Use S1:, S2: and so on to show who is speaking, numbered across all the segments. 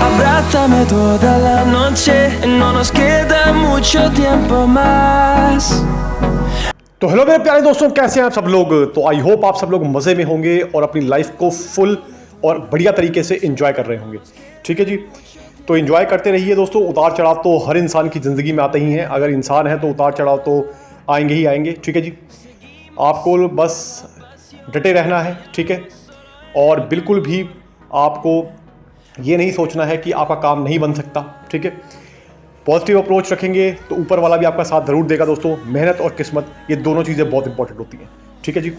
S1: Abrázame toda la noche, no nos queda mucho tiempo más.
S2: तो hello मेरे प्यारे दोस्तों, कैसे हैं आप सब लोग। तो आई होप आप सब लोग मज़े में होंगे और अपनी लाइफ को फुल और बढ़िया तरीके से एंजॉय कर रहे होंगे। ठीक है जी, तो एंजॉय करते रहिए दोस्तों। उतार चढ़ाव तो हर इंसान की ज़िंदगी में आते ही हैं। अगर इंसान है तो उतार चढ़ाव तो आएंगे ही आएंगे। ठीक है जी, आपको बस डटे रहना है। ठीक है, और बिल्कुल भी आपको ये नहीं सोचना है कि आपका काम नहीं बन सकता। ठीक है, पॉजिटिव अप्रोच रखेंगे तो ऊपर वाला भी आपका साथ ज़रूर देगा दोस्तों। मेहनत और किस्मत, ये दोनों चीज़ें बहुत इंपॉर्टेंट होती हैं। ठीक है जी,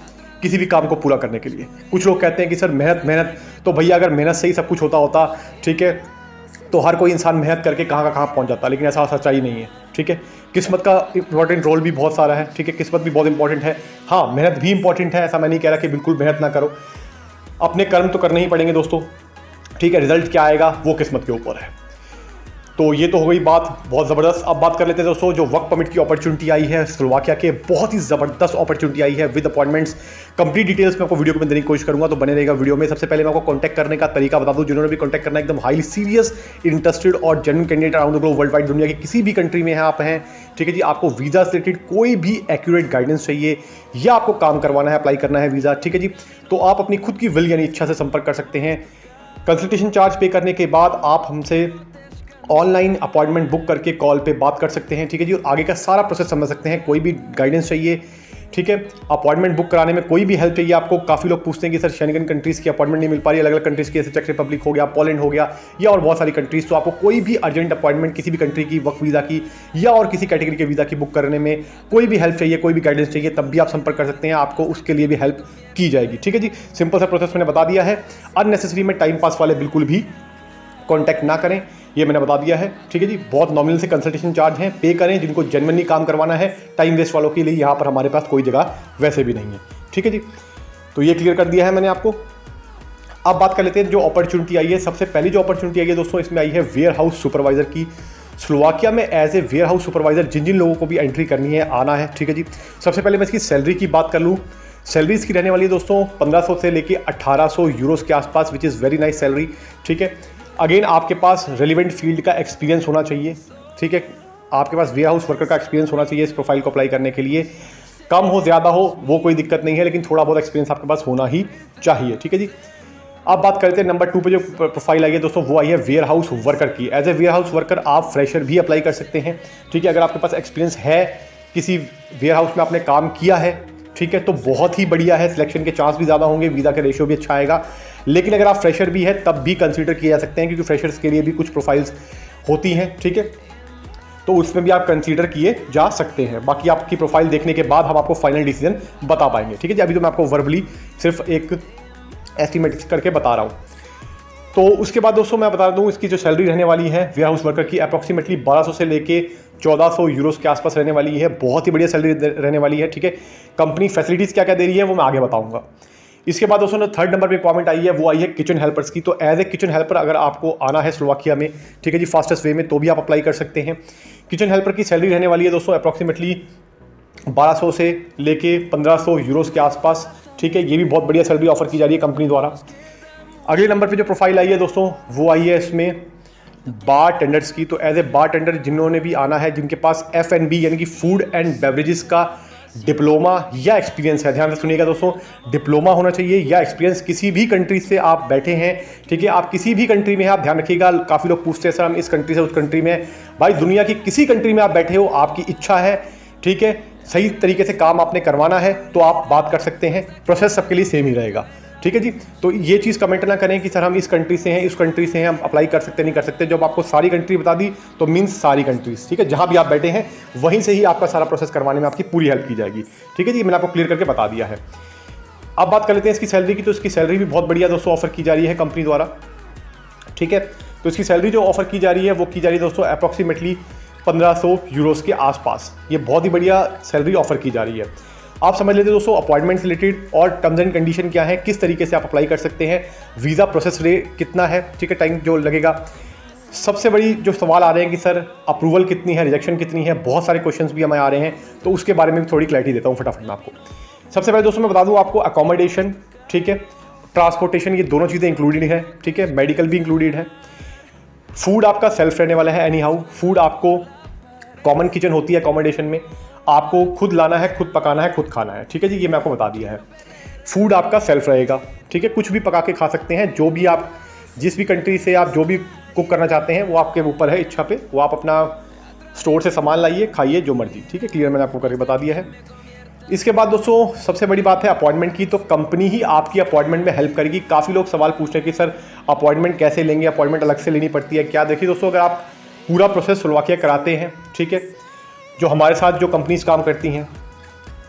S2: किसी भी काम को पूरा करने के लिए कुछ लोग कहते हैं कि सर मेहनत मेहनत, तो भैया अगर मेहनत से ही सब कुछ होता, ठीक है, तो हर कोई इंसान मेहनत करके कहाँ का कहाँ पहुँच जाता, लेकिन ऐसा सच्चाई नहीं है। ठीक है, किस्मत का इंपॉर्टेंट रोल भी बहुत सारा है। ठीक है, किस्मत भी बहुत इंपॉर्टेंट है। हाँ, मेहनत भी इंपॉर्टेंट है, ऐसा मैं नहीं कह रहा कि बिल्कुल मेहनत ना करो। अपने कर्म तो करने ही पड़ेंगे दोस्तों। ठीक है, रिजल्ट क्या आएगा वो किस्मत के ऊपर है। तो ये तो हो गई बात बहुत ज़बरदस्त। अब बात कर लेते हैं दोस्तों, जो वर्क परमिट की अपॉर्चुनिटी आई है स्लोवाकिया के, बहुत ही ज़बरदस्त अपॉर्चुनिटी आई है विद अपॉइंटमेंट्स। कंप्लीट डिटेल्स में आपको वीडियो को देने की कोशिश करूंगा, तो बने रहेगा वीडियो में। सबसे पहले मैं आपको कॉन्टैक्ट करने का तरीका बता दूं। जिन्होंने भी कॉन्टैक्ट करना है, एकदम हाईली सीरियस, इंटरेस्टेड और genuine candidate around the globe, world wide, दुनिया की किसी भी कंट्री में है आप हैं। ठीक है जी, आपको वीज़ा से रिलेटेड कोई भी एक्यूरेट गाइडेंस चाहिए या आपको काम करवाना है, अप्लाई करना है वीज़ा, ठीक है जी, तो आप अपनी खुद की विल यानी इच्छा से संपर्क कर सकते हैं। कंसल्टेशन चार्ज पे करने के बाद आप हमसे ऑनलाइन अपॉइंटमेंट बुक करके कॉल पे बात कर सकते हैं। ठीक है जी, और आगे का सारा प्रोसेस समझ सकते हैं। कोई भी गाइडेंस चाहिए, ठीक है, अपॉइंटमेंट बुक कराने में कोई भी हेल्प चाहिए आपको। काफ़ी लोग पूछते हैं कि सर शेंगन कंट्रीज़ की अपॉइंटमेंट नहीं मिल पा रही, अलग अलग कंट्रीज़ की, जैसे चेक रिपब्लिक हो गया, पोलैंड हो गया, या और बहुत सारी कंट्रीज़। तो आपको कोई भी अर्जेंट अपॉइंटमेंट किसी भी कंट्री की वर्क वीज़ा की या और किसी कैटेगरी के वीज़ा की बुक करने में कोई भी हेल्प चाहिए, कोई भी गाइडेंस चाहिए, तब भी आप संपर्क कर सकते हैं। आपको उसके लिए भी हेल्प की जाएगी। ठीक है जी, सिंपल सा प्रोसेस मैंने बता दिया है। अननेसेसरी में टाइम पास वाले बिल्कुल भी कॉन्टैक्ट ना करें, ये मैंने बता दिया है। ठीक है जी, बहुत नॉमिनल से कंसल्टेशन चार्ज हैं, पे करें जिनको जेन्युइनली काम करवाना है। टाइम वेस्ट वालों के लिए यहाँ पर हमारे पास कोई जगह वैसे भी नहीं है। ठीक है जी, तो ये क्लियर कर दिया है मैंने आपको। अब बात कर लेते हैं जो अपॉर्चुनिटी आई है। सबसे पहली जो अपॉर्चुनिटी आई है दोस्तों, इसमें आई है वेयर हाउस सुपरवाइजर की। स्लोवाकिया में as a warehouse supervisor जिन जिन लोगों को भी एंट्री करनी है, आना है। ठीक है जी, सबसे पहले मैं इसकी सैलरी की बात कर लूँ। सैलरी इसकी रहने वाली है दोस्तों 1500 से लेके 1800 यूरोस के आसपास, which is very nice salary. ठीक है, अगेन आपके पास रेलिवेंट फील्ड का एक्सपीरियंस होना चाहिए। ठीक है, आपके पास वेयर हाउस वर्कर का एक्सपीरियंस होना चाहिए इस प्रोफाइल को अप्लाई करने के लिए। कम हो ज़्यादा हो वो कोई दिक्कत नहीं है, लेकिन थोड़ा बहुत एक्सपीरियंस आपके पास होना ही चाहिए। ठीक है जी, अब बात करते हैं नंबर 2 पे जो प्रोफाइल आई है दोस्तों, वो आई है वेयर हाउस वर्कर की। As a warehouse worker आप फ्रेशर भी अप्लाई कर सकते हैं। ठीक है, अगर आपके पास एक्सपीरियंस है, किसी वेयर हाउस में आपने काम किया है, ठीक है, तो बहुत ही बढ़िया है। सिलेक्शन के चांस भी ज़्यादा होंगे, वीज़ा का रेशियो भी अच्छा आएगा। लेकिन अगर आप फ्रेशर भी है तब भी कंसीडर किए जा सकते हैं, क्योंकि फ्रेशर्स के लिए भी कुछ प्रोफाइल्स होती हैं। ठीक है, तो उसमें भी आप कंसीडर किए जा सकते हैं। बाकी आपकी प्रोफाइल देखने के बाद हम आपको फाइनल डिसीजन बता पाएंगे। ठीक है जी, अभी तो मैं आपको वर्बली सिर्फ एक एस्टिमेट करके बता रहा हूँ। तो उसके बाद दोस्तों मैं बता दूं, इसकी जो सैलरी रहने वाली है वेयर हाउस वर्कर की, अप्रॉक्सीमेटली 1200 से लेके 1400 यूरोस के आसपास रहने वाली है। बहुत ही बढ़िया सैलरी रहने वाली है। ठीक है, कंपनी फैसिलिटीज़ क्या क्या दे रही है वो मैं आगे बताऊंगा। इसके बाद दोस्तों थर्ड नंबर पे रिक्वायरमेंट आई है, वो आई है किचन हेल्पर्स की। तो एज ए किचन हेल्पर अगर आपको आना है स्लोवाकिया में, ठीक है जी, फास्टेस्ट वे में, तो भी आप अप्लाई कर सकते हैं। किचन हेल्पर की सैलरी रहने वाली है दोस्तों अप्रॉक्सीमेटली 1200 से लेके 1500 यूरोस के आसपास। ठीक है, ये भी बहुत बढ़िया सैलरी ऑफर की जा रही है कंपनी द्वारा। अगले नंबर पे जो प्रोफाइल आई है दोस्तों, वो आई है इसमें बार टेंडर्स की। तो एज ए बार टेंडर जिन्होंने भी आना है, जिनके पास F&B यानी कि फूड एंड बेवरेजेस का डिप्लोमा या एक्सपीरियंस है, ध्यान से सुनिएगा दोस्तों, डिप्लोमा होना चाहिए या एक्सपीरियंस। किसी भी कंट्री से आप बैठे हैं, ठीक है, आप किसी भी कंट्री में हैं, आप ध्यान रखिएगा। काफ़ी लोग पूछते हैं सर हम इस कंट्री से उस कंट्री में, भाई दुनिया की किसी कंट्री में आप बैठे हो, आपकी इच्छा है, ठीक है, सही तरीके से काम आपने करवाना है, तो आप बात कर सकते हैं। प्रोसेस सबके लिए सेम ही रहेगा। ठीक है जी, तो ये चीज़ कमेंट ना करें कि सर हम इस कंट्री से हैं, इस कंट्री से हैं, हम अप्लाई कर सकते नहीं कर सकते। जब आपको सारी कंट्री बता दी तो मीन्स सारी कंट्रीज, ठीक है, जहां भी आप बैठे हैं वहीं से ही आपका सारा प्रोसेस करवाने में आपकी पूरी हेल्प की जाएगी। ठीक है जी, मैंने आपको क्लियर करके बता दिया है। अब बात कर लेते हैं इसकी सैलरी की। तो इसकी सैलरी भी बहुत बढ़िया दोस्तों ऑफर की जा रही है कंपनी द्वारा। ठीक है, तो इसकी सैलरी जो ऑफर की जा रही है वो की जा रही है दोस्तों अप्रॉक्सीमेटली 1500 यूरोस के आसपास। ये बहुत ही बढ़िया सैलरी ऑफर की जा रही है। आप समझ लेते दोस्तों अपॉइंटमेंट से रिलेटेड और टर्म्स एंड कंडीशन क्या है, किस तरीके से आप अप्लाई कर सकते हैं, वीज़ा प्रोसेस रेट कितना है, ठीक है, टाइम जो लगेगा। सबसे बड़ी जो सवाल आ रहे हैं कि सर अप्रूवल कितनी है, रिजेक्शन कितनी है, बहुत सारे क्वेश्चंस भी हमें आ रहे हैं, तो उसके बारे में भी थोड़ी क्लैरिटी देता हूँ फटाफट में आपको। सबसे पहले दोस्तों मैं बता दूँ आपको अकोमोडेशन, ठीक है, ट्रांसपोर्टेशन, ये दोनों चीज़ें इंक्लूडेड है, ठीक है। मेडिकल भी इंक्लूडेड है। फूड आपका सेल्फ रहने वाला है, एनी हाउ फूड आपको कॉमन किचन होती है अकोमोडेशन में, आपको खुद लाना है, खुद पकाना है, खुद खाना है, ठीक है जी, ये मैं आपको बता दिया है। फूड आपका सेल्फ रहेगा, ठीक है, कुछ भी पका के खा सकते हैं, जो भी आप जिस भी कंट्री से आप जो भी कुक करना चाहते हैं वो आपके ऊपर है, इच्छा पे, वो आप अपना स्टोर से सामान लाइए, खाइए जो मर्जी, ठीक है, क्लियर मैंने आपको करके बता दिया है। इसके बाद दोस्तों सबसे बड़ी बात है अपॉइंटमेंट की, तो कंपनी ही आपकी अपॉइंटमेंट में हेल्प करेगी। काफ़ी लोग सवाल पूछ रहे हैं कि सर अपॉइंटमेंट कैसे लेंगे, अपॉइंटमेंट अलग से लेनी पड़ती है क्या? देखिए दोस्तों, अगर आप पूरा प्रोसेस स्लोवाकिया कराते हैं, ठीक है, जो हमारे साथ जो कंपनीज काम करती हैं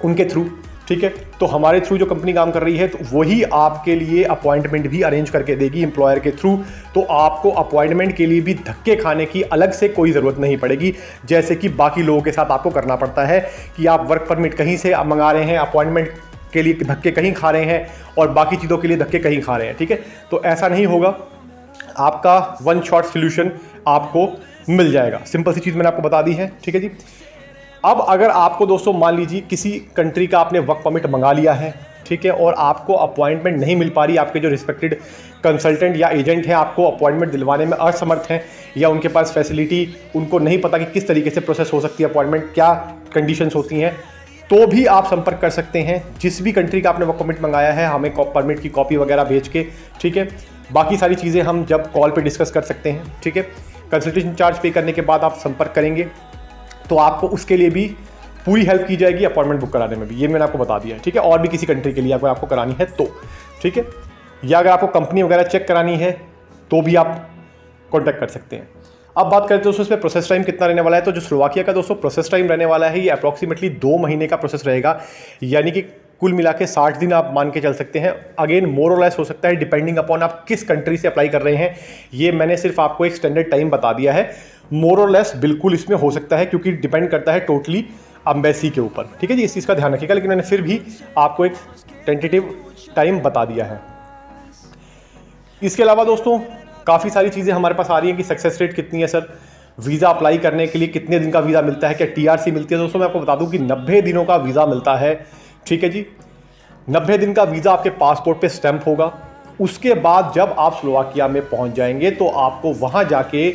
S2: उनके थ्रू, ठीक है, तो हमारे थ्रू जो कंपनी काम कर रही है तो वही आपके लिए अपॉइंटमेंट भी अरेंज करके देगी एम्प्लॉयर के थ्रू। तो आपको अपॉइंटमेंट के लिए भी धक्के खाने की अलग से कोई ज़रूरत नहीं पड़ेगी, जैसे कि बाकी लोगों के साथ आपको करना पड़ता है कि आप वर्क परमिट कहीं से मंगा रहे हैं, अपॉइंटमेंट के लिए धक्के कहीं खा रहे हैं और बाकी चीज़ों के लिए धक्के कहीं खा रहे हैं, ठीक है। तो ऐसा नहीं होगा, आपका वन शॉट सोल्यूशन आपको मिल जाएगा। सिंपल सी चीज़ मैंने आपको बता दी है, ठीक है जी। अब अगर आपको दोस्तों मान लीजिए किसी कंट्री का आपने वर्क परमिट मंगा लिया है, ठीक है, और आपको अपॉइंटमेंट नहीं मिल पा रही, आपके जो रिस्पेक्टेड कंसल्टेंट या एजेंट हैं आपको अपॉइंटमेंट दिलवाने में असमर्थ हैं, या उनके पास फैसिलिटी, उनको नहीं पता कि किस तरीके से प्रोसेस हो सकती है अपॉइंटमेंट, क्या कंडीशंस होती हैं, तो भी आप संपर्क कर सकते हैं जिस भी कंट्री का आपने वर्क परमिट मंगाया है, हमें परमिट की कॉपी वगैरह भेज के, ठीक है। बाकी सारी चीज़ें हम जब कॉल पे डिस्कस कर सकते हैं, ठीक है। कंसल्टेशन चार्ज पे करने के बाद आप संपर्क करेंगे तो आपको उसके लिए भी पूरी हेल्प की जाएगी, अपॉइंटमेंट बुक कराने में भी, ये मैंने आपको बता दिया है, ठीक है। और भी किसी कंट्री के लिए अगर आपको करानी है तो, ठीक है, या अगर आपको कंपनी वगैरह चेक करानी है तो भी आप कॉन्टैक्ट कर सकते हैं। अब बात करते हैं दोस्तों इसमें प्रोसेस टाइम कितना रहने वाला है। तो जो स्लोवाकिया का दोस्तों प्रोसेस टाइम रहने वाला है, ये अप्रॉक्सीमेटली 2 महीने का प्रोसेस रहेगा, यानी कि कुल मिला के 60 दिन आप मान के चल सकते हैं। अगेन मोर और लेस हो सकता है, डिपेंडिंग अपॉन आप किस कंट्री से अप्लाई कर रहे हैं। ये मैंने सिर्फ आपको एक स्टैंडर्ड टाइम बता दिया है, मोर और लेस बिल्कुल इसमें हो सकता है, क्योंकि डिपेंड करता है टोटली एम्बेसी के ऊपर, ठीक है जी, इस चीज़ का ध्यान रखिएगा। लेकिन मैंने फिर भी आपको एक टेंटेटिव टाइम बता दिया है। इसके अलावा दोस्तों काफ़ी सारी चीज़ें हमारे पास आ रही हैं कि सक्सेस रेट कितनी है सर, वीज़ा अप्लाई करने के लिए कितने दिन का वीज़ा मिलता है, क्या टीआरसी मिलती है। दोस्तों मैं आपको बता दूं कि 90 दिनों का वीज़ा मिलता है, ठीक है जी। 90 दिन का वीज़ा आपके पासपोर्ट पे स्टैंप होगा। उसके बाद जब आप स्लोवाकिया में पहुंच जाएंगे तो आपको वहां जाके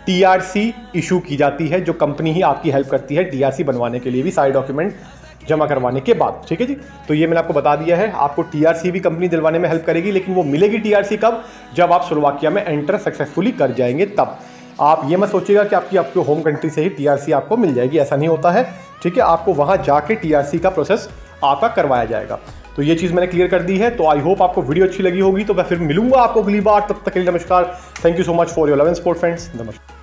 S2: टीआरसी इशू की जाती है, जो कंपनी ही आपकी हेल्प करती है टीआरसी बनवाने के लिए भी, सारे डॉक्यूमेंट जमा करवाने के बाद, ठीक है जी। तो ये मैंने आपको बता दिया है, आपको टीआरसी भी कंपनी दिलवाने में हेल्प करेगी, लेकिन वो मिलेगी टीआरसी कब, जब आप स्लोवाकिया में एंटर सक्सेसफुली कर जाएंगे तब। आप ये मत सोचिएगा कि आपके होम कंट्री से ही टीआरसी आपको मिल जाएगी, ऐसा नहीं होता है, ठीक है। आपको वहां जाके टीआरसी का प्रोसेस आपका करवाया जाएगा। तो ये चीज़ मैंने क्लियर कर दी है। तो आई होप आपको वीडियो अच्छी लगी होगी। तो मैं फिर मिलूंगा आपको अगली बार, तब तक के लिए नमस्कार। Thank you so much for your love and support friends, नमस्कार।